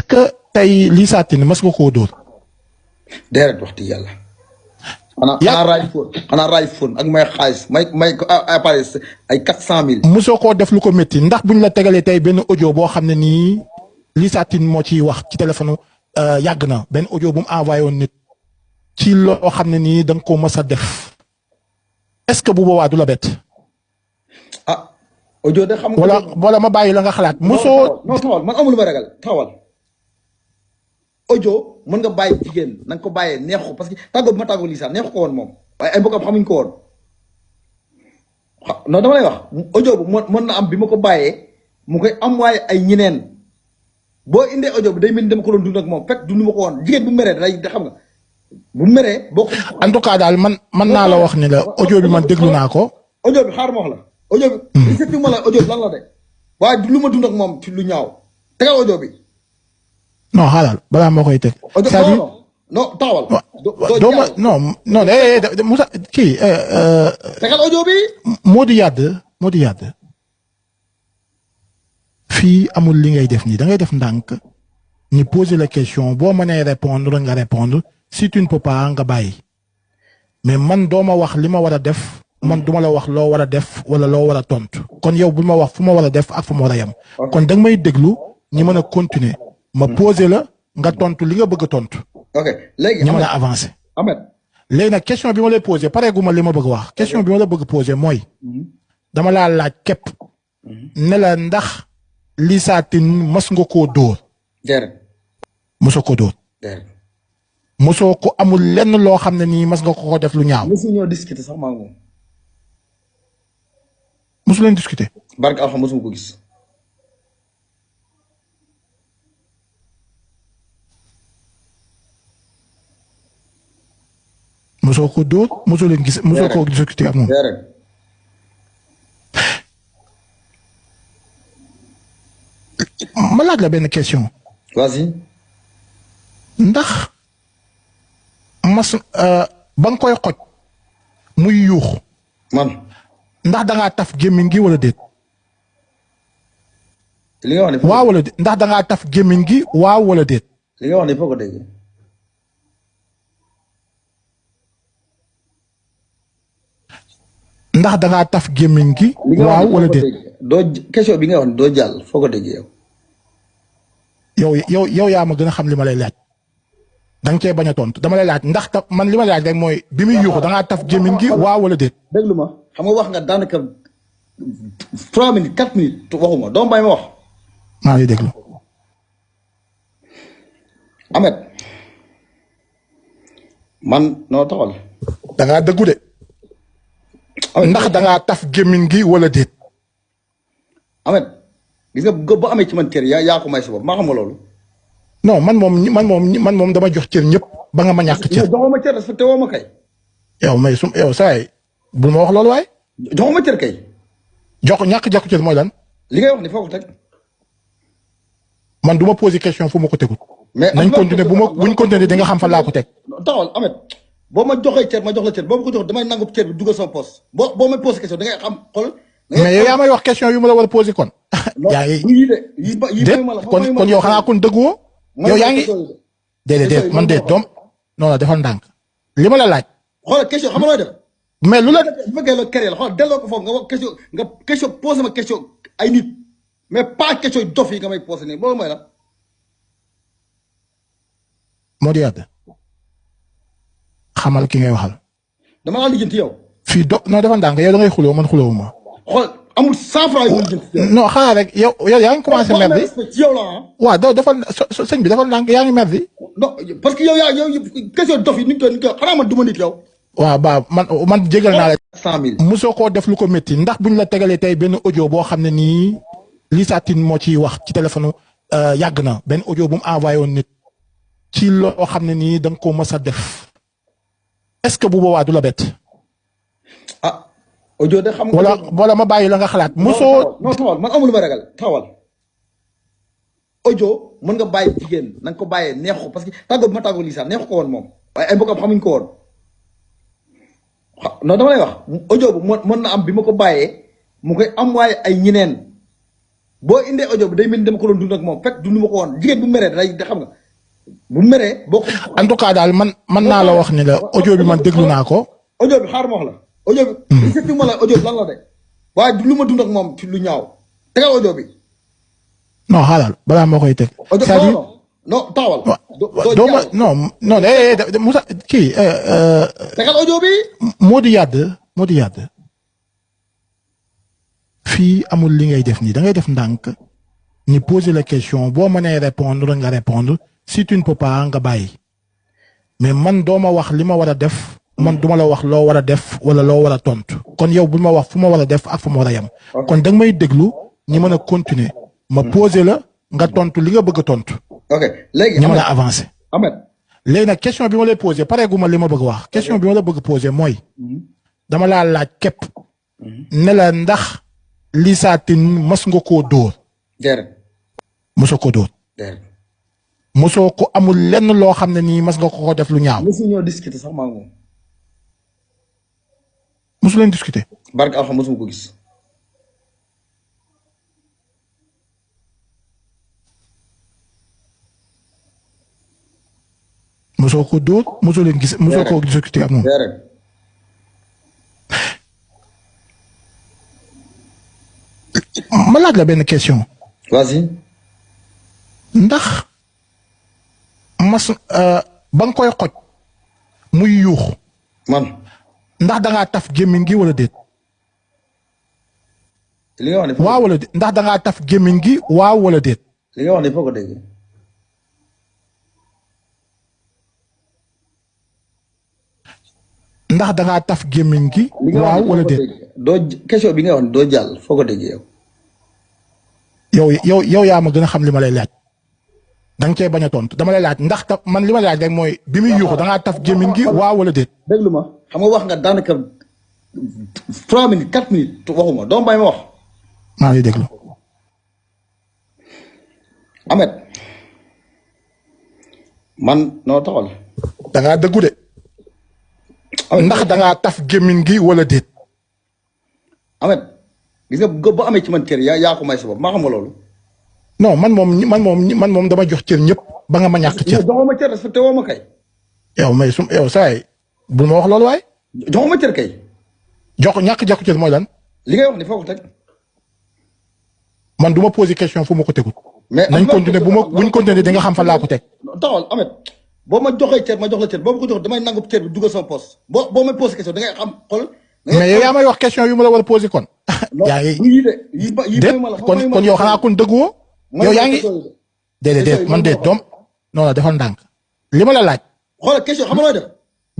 que tey Lissa Tine mas nga koo dóor. déedéet wax dëgg yàlla. xanaa raay fóon ak may xaalis may appareil ay 400 000. mosoo koo def lu ko métti ndax buñ la tegalee tey benn audio boo xam ne nii Lissa Tine moo ciy wax ci téléphone yàgg na benn audio bu mu envoyé woon nit ci loo xam ne nii da nga koo mës a def est-ce que bu boobaa du la bett. ah audio de xam nga. wala ma bàyyi la nga xalaat. mosoo non taxawal man amul lu ma ragal taxawal. audio mën nga bàyyi jigéen na nga ko bàyyee neexu parce que tàggoo bi ma tàggoo Lissa neexu ko woon moom waaye ay mbokkam xamuñ ko woon non dama lay wax audio bu mën na am bi ma ko bàyyee mu koy am waaye ay ñeneen boo indee audio bi day mel ni dama ko doon dund ak moom fekk dundu ma ko woon jigéen bu meree day xam nga bu meree boo ko. en tout cas daal man naa la wax ni la audio bi man déglu naa ko. audio bi xaar ma wax la. audio bi. li ma la audio bi lan la de waaye lu ma dund ak moom ci lu ñaaw tegal audio bi. non xaaral balaa moo koy teg. c'est-à-dire non taawal. doo ma non Moussa kii. tegal audio bi. Modou Yade fii amul li ngay def nii da ngay def ndànk ñu poser la question boo mënee répondre nga répondre si tu ne peux pas nga bàyyi mais man doo ma wax li ma war a def man duma la wax loo war a def wala loo war a tontu kon yow bul ma wax fu ma war a def ak fu ma war a yem. kon da nga may déglu ñi mën a continuer. ma posé la nga tontu li nga bëgg a tontu. ok léegi ñu mën a avancer. léegi nag question bi ma lay posé pareegu ma li ma bëgg wax question bi ma la bëgg posé mooy. dama laa laaj képp. ne la ndax Lissa Tine mas nga koo dóor. déedéet. mosoo ko dóor. déedéet. mosoo ko amul lenn loo xam ne nii mas nga ko def lu ñaaw. mosu ñoo discuter sax maa ngi moom. mosu leen discuter. barke alxam mosuma ko gis. mosoo ko dóor mosoo leen gis mosoo ko discuter ak moom. ma laaj la benn question. vas-y. ndax mas ba nga koy xoj muy yuux. man. ndax da ngaa taf gémmiñ gi wala déet. li nga wax ne waaw wala déet ndax da ngaa taf gémmiñ gi waaw wala déet. li nga wax ne foo ko déggee. ndax da ngaa taf gémmiñ gi. waaw wala déet. doo question bi nga wax ne doo jàll foo ko déggee yow. yow yaa ma gën a xam li ma lay laaj. da nga cee bañ a tontu dama lay laaj ndax taf man li ma laaj rek mooy bi muy yuuxu da ngaa taf gémmiñ gi waaw wala déet. déglu ma xam nga wax nga daanaka 3 minutes 4 minutes waxuma doo bàyyi ma wax. maa ngi déglu. Ahmed man noo taxal. da ngaa dëggu de. ndax da ngaa taf gémmiñ gi wala déet. Ahmed gis nga boo amee ci man cër yaa ko may sa bopp maa xam nga loolu. non man moom dama jox cër ñëpp ba nga ma ñàkk cër. joxoo ma cër respecté woo ma kay. yow saa yi bul ma wax loolu waaye. joxoo ma cër kay. ñàkk cër mooy lan. li ngay wax ni foo ko teg. man du ma posé question fu ma ko tegul. mais nañ continuer buñ continuer di nga xam fan laa ko teg. taxawal Ahmed boo ma joxee cër ma jox la cër boo ma ko jox damay nangu cër bi dugal sama poste boo may posé question da ngay xam xool. mais yow yaa may wax question yu ma la war a posé kon. yaa ngi déet kon yow xanaa kon dëgguwoo. yow yaa ngi déedéet man déet doom non non defal ndànk li ma la laaj. xoolal question xam nga looy def. mais lu la. bu fekkee la kër la xool delloo ko foofu nga question posé ma question ay nit mais pas question dof yi nga may posé nii loolu mooy la. Modou Yade xamal ki ngay waxal. dama laa lijjanti yow. fii non defal ndànk yow da ngay xuloo man xuloo ma. xool amul 100 francs yu lijjanti. non xaaral rek yow yaa ngi commencé merdi. ci yow la ah. waaw doo defal sëñ bi defal ndànk yaa ngi merdi. non parce que yow question dof yi ni ñu ko xanaa man du ma nit yow. waaw ba man jégal naa la. 100 000. mosoo koo def lu ko métti ndax buñ la tegalee tey benn audio boo xam ne nii Lissa Tine moo ciy wax ci téléphone yàgg na benn audio bu mu envoyé woon nit ci loo xam ne nii da nga koo mës a def est-ce que bu boobaa du la bett. ah audio de xam nga. wala ma bàyyi la nga xalaat. mosoo non taxawal man amul lu ma ragal taxawal. audio mën nga bàyyi jigéen na nga ko bàyyee neexu parce que tàggoo bi ma tàggoo Lissa neexu ko woon moom waaye ay mbokkam xamuñ ko woon. non dama lay wax audio bu mën na am bi ma ko bàyyee mu koy am waaye ay ñeneen boo indee audio bi day mel ni dama ko doon dund ak moom fekk dund ma ko woon jigéen bu meree day xam nga bu meree boo ko. en tout cas daal man naa la wax ni la audio bi man déglu naa ko. audio bi xaar ma wax la. audio bi. effectivement la audio bi lan la de waaye lu ma dund ak moom ci lu ñaaw tegal audio bi. non xaaral balaa moo koy teg. c'est-à-dire non taawal. doo ma non Moussa kii. tegal audio bi. Modou Yade fii amul li ngay def nii da ngay def ndànk ni poser la question boo mënee répondre nga répondre si tu ne peux pas nga bàyyi mais man doo ma wax li ma war a def man duma la wax loo war a def wala loo war a tontu kon yow bul ma wax fu ma war a def ak fu ma war a yem. kon da nga may déglu ñi mën a continuer ma poser la nga tontu li nga bëgg a tontu. ok léegi ñu mën a avancer. Ahmed léegi nag question bi ma lay poser pareegu ma li ma bëgg wax question bi ma la bëgg poser mooy dama laa laaj képp ne la ndax Lissa Tine mas nga koo dóor. déedéet. mosoo ko dóor. déedéet. mosoo ko amul lenn loo xam ne nii mas nga ko def lu ñaaw. mosu ñoo discuter sax maa ngi moom. mosu leen discuter. barke alxam mosuma ko gis. mosoo ko dóor mosoo leen gis mosoo ko discuter ak moom. déedéet. ma laaj la benn question. vas-y. ndax ba nga koy xoj muy yuux. man. ndax da ngaa taf gémmiñ gi wala déet. li nga wax ne waaw wala déet ndax da ngaa taf gémmiñ gi waaw wala déet. li nga wax ne foo ko déggee. ndax da ngaa taf gémmiñ gi. waaw wala déet. doo question bi nga wax ne doo jàll foo ko déggee yow. yow yaa ma gën a xam li ma lay laaj. da nga cee bañ a tontu dama lay laaj ndax man li ma laaj rek mooy bi muy yuuxu da ngaa taf gémmiñ gi waaw wala déet. déglu ma xam nga wax nga daanaka 3 minutes 4 minutes waxuma doo bàyyi ma wax. maa ngi déglu. Ahmed man noo taxal. da ngaa dëggu de. ndax da ngaa taf gémmiñ gi wala déet. Ahmed gis nga boo amee ci man cër yaa ko may sa bopp maa xam nga loolu. non man moom dama jox cër ñëpp ba nga ma ñàkk cër. joxoo ma cër respecté woo ma kay. yow saa yi bul ma wax loolu waaye. joxoo ma cër kay. ñàkk jox cër mooy lan. li ngay wax ni foo ko teg. man du ma posé question fu ma ko tegut. mais nañ continuer buñ continuer di nga xam fa laa ko teg. taxawal Ahmed boo ma joxee cër ma jox la cër boo ma ko jox damay nangu cër bi dugal sama poste boo may posé question da ngay xam xool. mais yow yaa may wax question yu ma la war a posé kon. yaa ngi déet kon yow xanaa kon dëgguwoo. yow yaa ngi déedéet man déet doom non non defal ndànk li ma la laaj. xoolal question xam nga looy def.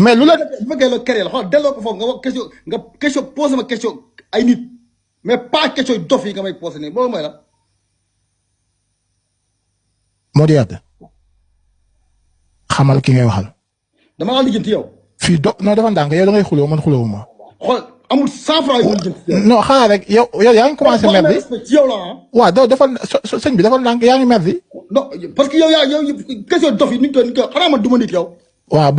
mais lu la. bu fekkee loolu kër la xoolal delloo ko foofu nga question posé ma question ay nit mais pas question dof yi nga may posé nii loolu mooy la. Modou Yade xamal ki ngay waxal. dama la lijjanti yow. fii non defal ndànk yow da ngay xuloo man xuloo ma. xool amul 100 francs yu ma lijjanti yow. non xanaa rek yow yaa ngi commencé merdi. ci yow la ah. waaw doo defal sëñ bi defal ndànk yaa ngi merdi. non parce que yow question dof yi ni ñu ko xanaa man du ma nit yow. waaw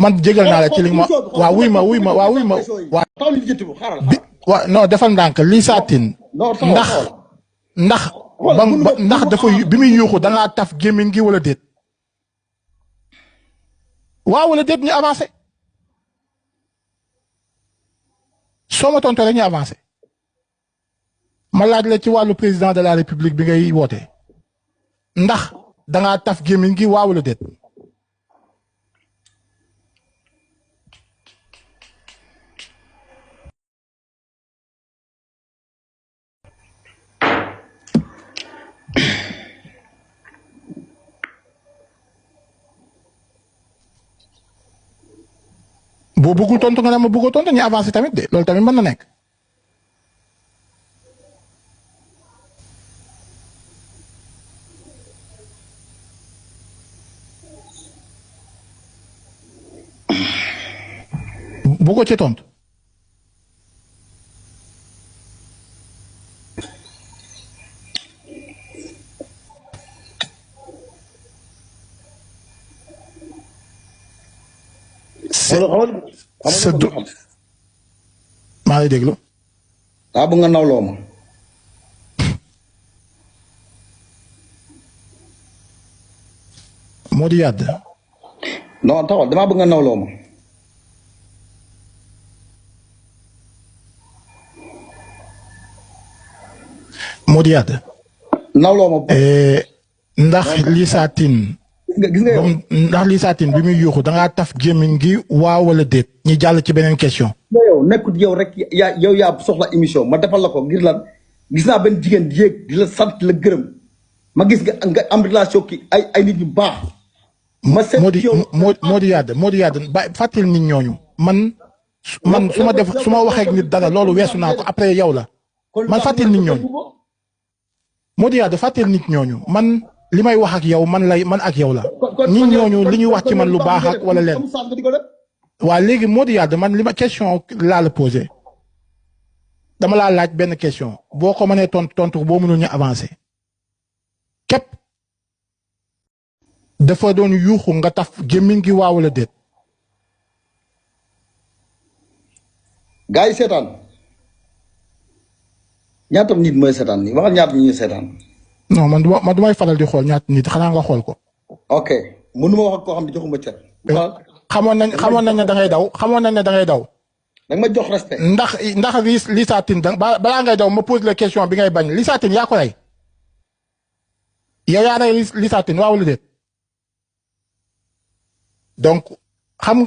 man jégal naa la ci li ma waaw wuy ma waaw. taw li lijjanti bu xaaral. waaw non defal ndànk Lissa Tine. ndax dafa bi muy yuuxu da ngaa taf gémmiñ gi wala déet. waaw wala déet ñu avancé. soo ma tontu rek ñu avancé. ma laaj la ci wàllu président de la république bi ngay woote. ndax da ngaa taf gémmiñ gi waaw wala déet. boo bëggul tontu nga ne ma bëggoo tontu ñu avancé tamit de loolu tamit mën na nekk. bëggoo ci tontu. maa ngi déglu. bëgg nga nawloo ma. Modou Yade. non taxawal damaa bëgg nga nawloo ma. Modou Yade. nawloo ma. ndax Lissa Tine. gis nga yow ndax Lissa Tine bi muy yuuxu da ngaa taf gémmiñ gi waaw wala déet. ñi jàll ci beneen question. yow nekkut yow rek yaa soxla émission ma defal la ko ngir lan gis naa benn jigéen yéeg di la sant la gërëm ma gis nga am relation ki ay nit ñu baax. ma seet Modou Yade ba fàttali nit ñooñu man su ma waxee ak nit dara loolu weesu naa ko après yow la man fàttali nit ñooñu. Modou Yade fàttali nit ñooñu man li may wax ak yow man ak yow la nit ñooñu li ñuy wax ci man lu baax ak wala leen. waa léegi Modou Yade man li ma question laa la posé dama laa laaj benn question boo ko mënee tontu boo mënul ñu avancé képp dafa doon yuuxu nga taf gémmiñ gi waaw wala déet. gaa yi seetaan ñaatam nit mooy seetaan nii waxal ñaata ñi seetaan. non man du may faral di xool ñaata nit xanaa nga xool ko. ok mënuma wax ak koo xam ne joxuma cër. xamoon nañ ne da ngay daw xamoon nañ ne da ngay daw. da nga ma jox respect. ndax Lissa Tine balaa ngay daw ma pose la question bi ngay bañ Lissa Tine yaa ko rey. yow yaa rey Lissa Tine waaw wala déet donc xam